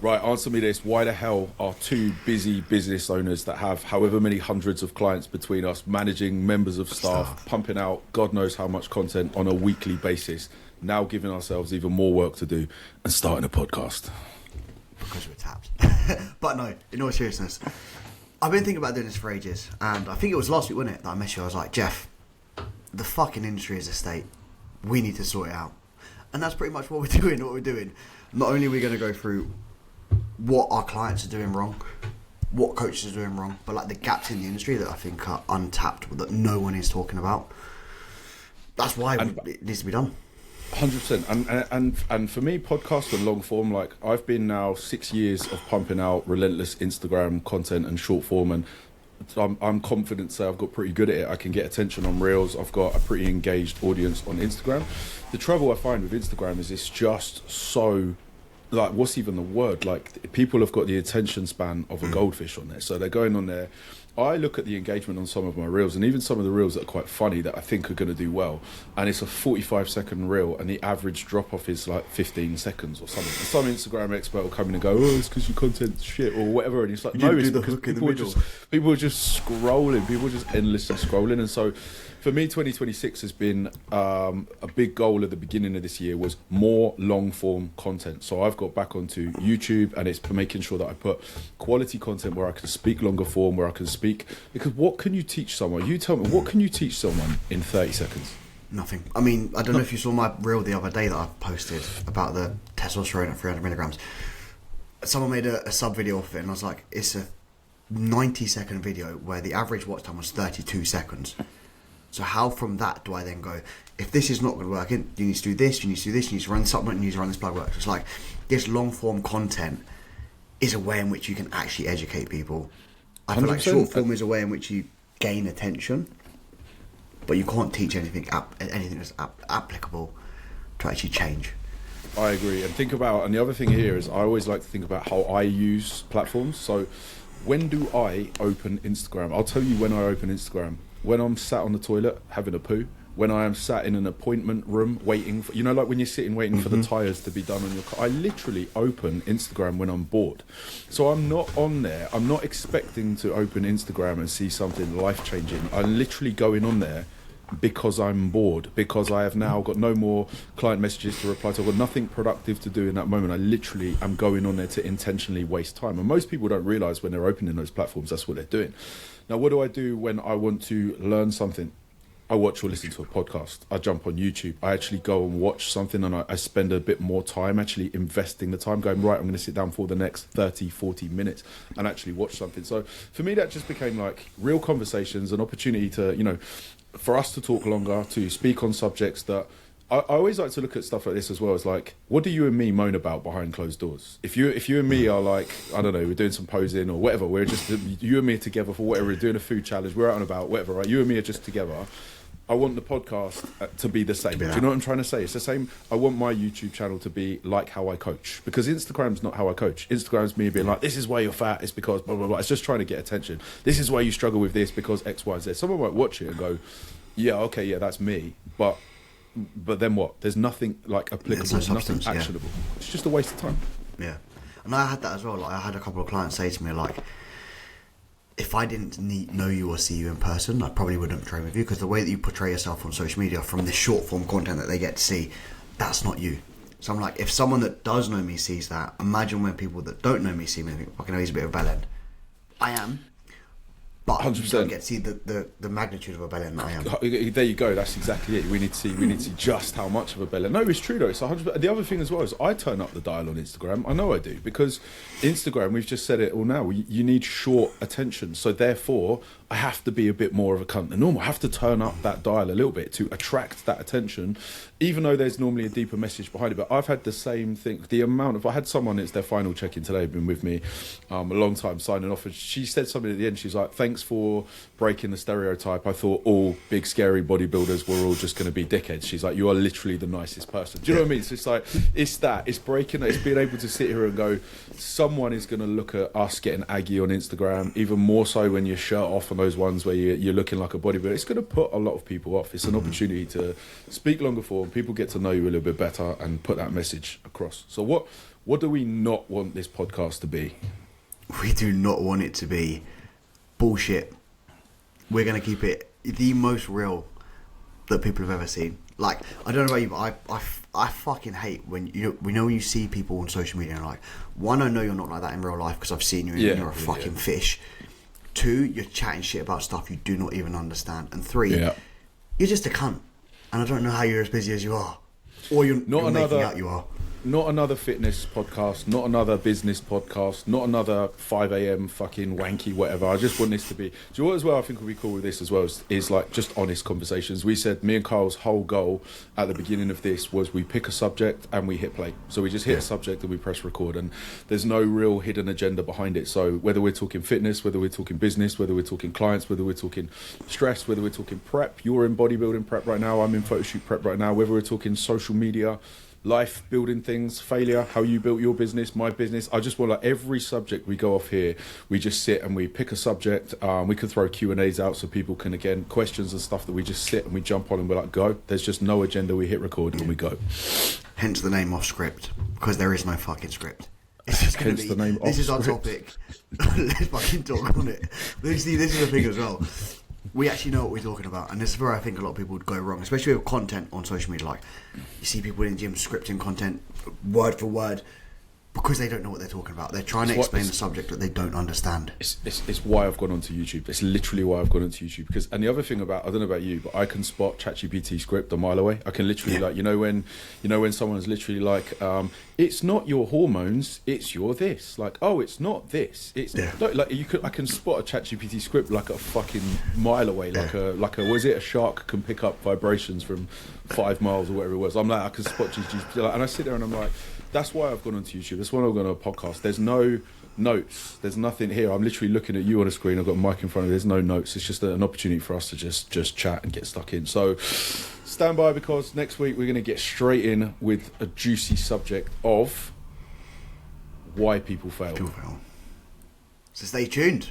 Right, answer me this. Why the hell are two busy business owners that have however many hundreds of clients between us, managing members of staff, pumping out God knows how much content on a weekly basis, now giving ourselves even more work to do and starting a podcast? Because we're tapped. But no, in all seriousness, I've been thinking about doing this for ages, and I think it was last week, wasn't it, that I messaged you. I was like, Jeff, the fucking industry is a state. We need to sort it out. And that's pretty much what we're doing. Not only are we going to go through what our clients are doing wrong, what coaches are doing wrong, but like the gaps in the industry that I think are untapped, that no one is talking about. That's why it needs to be done. 100%. And for me, podcasts and long form, like I've been now 6 years of pumping out relentless Instagram content and short form, and I'm confident to say I've got pretty good at it. I can get attention on Reels. I've got a pretty engaged audience on Instagram. The trouble I find with Instagram is it's just so, like, what's even the word? Like, people have got the attention span of a goldfish on there. So they're going on there. I look at the engagement on some of my reels, and even some of the reels that are quite funny that I think are going to do well, and it's a 45-second reel, and the average drop-off is like 15 seconds or something. And some Instagram expert will come in and go, oh, it's because your content's shit or whatever, and it's like, no, it's because people are just scrolling. People are just endlessly scrolling. And so for me, 2026 has been a big goal at the beginning of this year was more long-form content. So I've got back onto YouTube, and it's making sure that I put quality content where I can speak longer form, where I can speak. Because what can you teach someone? You tell me, what can you teach someone in 30 seconds? Nothing. I mean, I don't know if you saw my reel the other day that I posted about the testosterone at 300 milligrams. Someone made a sub video off it, and I was like, it's a 90-second video where the average watch time was 32 seconds. So how from that do I then go, if this is not going to work, you need to do this, you need to do this, you need to run this supplement, you need to run this blood work. So it's like, this long-form content is a way in which you can actually educate people. I feel like short form is a way in which you gain attention, but you can't teach anything that's applicable to actually change. I agree. And the other thing here is I always like to think about how I use platforms. So when do I open Instagram? I'll tell you when I open Instagram. When I'm sat on the toilet having a poo, when I am sat in an appointment room waiting for, like when you're sitting waiting for the tyres to be done on your car, I literally open Instagram when I'm bored. So I'm not on there, I'm not expecting to open Instagram and see something life-changing. I'm literally going on there because I'm bored, because I have now got no more client messages to reply to, I've got nothing productive to do in that moment. I literally am going on there to intentionally waste time. And most people don't realise when they're opening those platforms, that's what they're doing. Now, what do I do when I want to learn something? I watch or listen to a podcast. I jump on YouTube. I actually go and watch something, and I spend a bit more time actually investing the time going, right, I'm going to sit down for the next 30, 40 minutes and actually watch something. So for me, that just became like real conversations, an opportunity to, for us to talk longer, to speak on subjects that I always like to look at stuff like this as well. As like, what do you and me moan about behind closed doors? If you and me are like, I don't know, we're doing some posing or whatever, we're just, you and me are together for whatever, we're doing a food challenge, we're out and about, whatever, right? You and me are just together. I want the podcast to be the same. Yeah. Do you know what I'm trying to say? It's the same. I want my YouTube channel to be like how I coach, because Instagram's not how I coach. Instagram's me being like, this is why you're fat, it's because blah, blah, blah. It's just trying to get attention. This is why you struggle with this because X, Y, Z. Someone might watch it and go, yeah, okay, yeah, that's me. But then what? There's nothing like applicable, nothing actionable. Yeah. It's just a waste of time. Yeah. And I had that as well. Like, I had a couple of clients say to me, like, if I didn't know you or see you in person, I probably wouldn't train with you, because the way that you portray yourself on social media from the short form content that they get to see, that's not you. So I'm like, if someone that does know me sees that, imagine when people that don't know me see me and think, fucking hell, he's a bit of a bellend. I am. But 100%. You don't get to see the magnitude of a bellend that I am. There you go. That's exactly it. We need to see just how much of a bellend. No, it's true though. It's 100%. The other thing as well is I turn up the dial on Instagram. I know I do, because Instagram, we've just said it all now. You need short attention. So therefore, I have to be a bit more of a cunt than normal. I have to turn up that dial a little bit to attract that attention, even though there's normally a deeper message behind it. But I've had the same thing. I had someone, it's their final check-in today, been with me a long time, signing off, and she said something at the end. She's like, thanks for breaking the stereotype. I thought all big scary bodybuilders were all just going to be dickheads. She's like, you are literally the nicest person. Do you know what I mean? So it's like, it's breaking that. It's being able to sit here and go, someone is going to look at us getting aggy on Instagram, even more so when you're shirt off on those ones where you're looking like a bodybuilder. It's going to put a lot of people off. It's an opportunity to speak longer form. People get to know you a little bit better and put that message across. So what What do we not want this podcast to be? We do not want it to be bullshit. We're going to keep it the most real that people have ever seen. Like, I don't know about you, but I fucking hate when you see people on social media and like, one, I know you're not like that in real life because I've seen you and you're a fucking fish. Two, you're chatting shit about stuff you do not even understand. And three, you're just a cunt. And I don't know how you're as busy as you are. Or you're making out you are. Not another fitness podcast, not another business podcast, not another 5 a.m. fucking wanky whatever. I just want this to be... Do you know what as well I think would be cool with this as well is like just honest conversations. We said, me and Carl's whole goal at the beginning of this was we pick a subject and we hit play. So we just hit a subject and we press record, and there's no real hidden agenda behind it. So whether we're talking fitness, whether we're talking business, whether we're talking clients, whether we're talking stress, whether we're talking prep, you're in bodybuilding prep right now, I'm in photoshoot prep right now, whether we're talking social media, life, building things, failure, how you built your business, my business. I just want like every subject we go off here, we just sit and we pick a subject. We could throw Q&As out so people can, again, questions and stuff that we just sit and we jump on and we're like, go. There's just no agenda. We hit record and we go. Hence the name off script, because there is no fucking script. It's just going to be, the name this is our script. topic. Let's fucking talk on it. This is the thing as well. We actually know what we're talking about, and this is where I think a lot of people would go wrong, especially with content on social media. Like, you see people in gyms scripting content word for word because they don't know what they're talking about. They're trying to explain the subject that they don't understand. It's why I've gone onto YouTube. It's literally why I've gone onto YouTube. Because, and the other thing about, I don't know about you, but I can spot ChatGPT script a mile away. I can literally like, you know when someone's literally like, it's not your hormones, it's your this. Like, oh, it's not this. It's I can spot a ChatGPT script like a fucking mile away. Like a was it a shark can pick up vibrations from 5 miles or whatever it was. I'm like, I can spot GPT, and I sit there and I'm like, that's why I've gone onto YouTube. That's why I've gone on a podcast. There's no notes. There's nothing here. I'm literally looking at you on a screen. I've got a mic in front of me. There's no notes. It's just an opportunity for us to just chat and get stuck in. So stand by, because next week we're going to get straight in with a juicy subject of why people fail. So stay tuned.